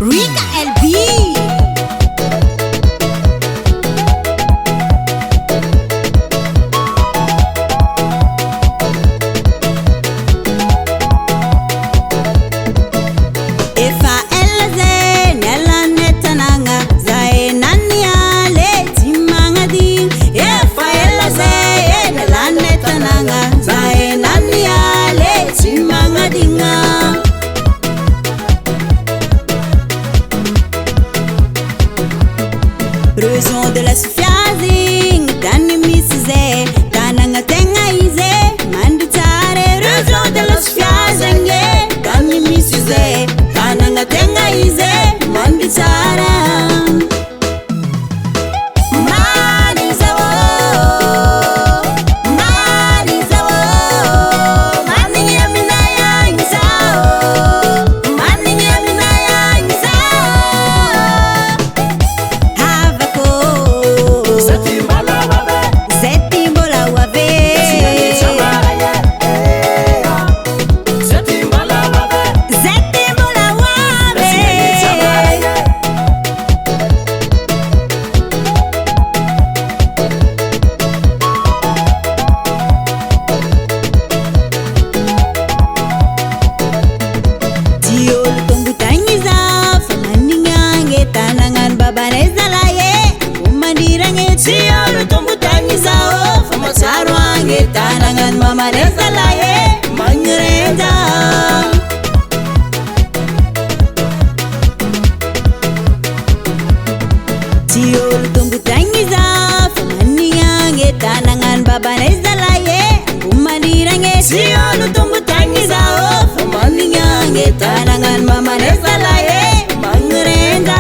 Ricka LB. Raison de la suffiazing, tani misize, tananga tenga ize, manditare. Raison de la suffiazing, tani misize, tananga tenga ize, manditare. Tanangan mama desa laye mangrenda. Tiol tunggu tangiza famaniange tanangan baba desa laye umadirange. Tiol tunggu tangiza famaniange tanangan mama desa laye mangrenda.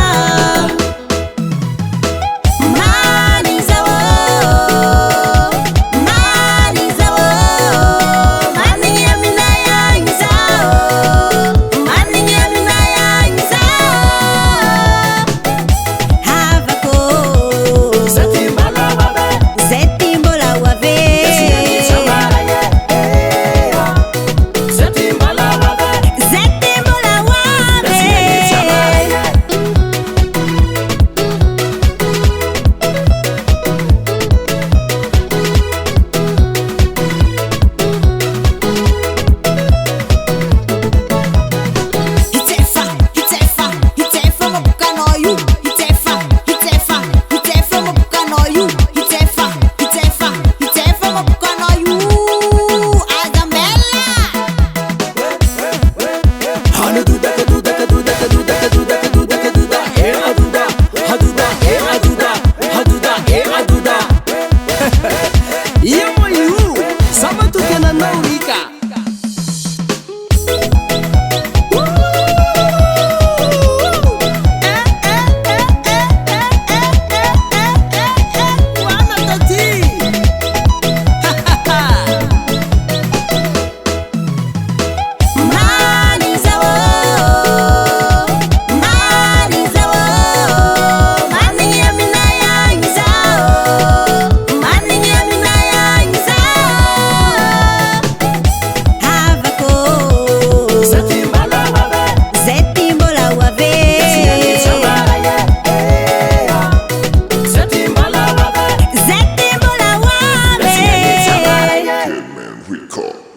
Ricka.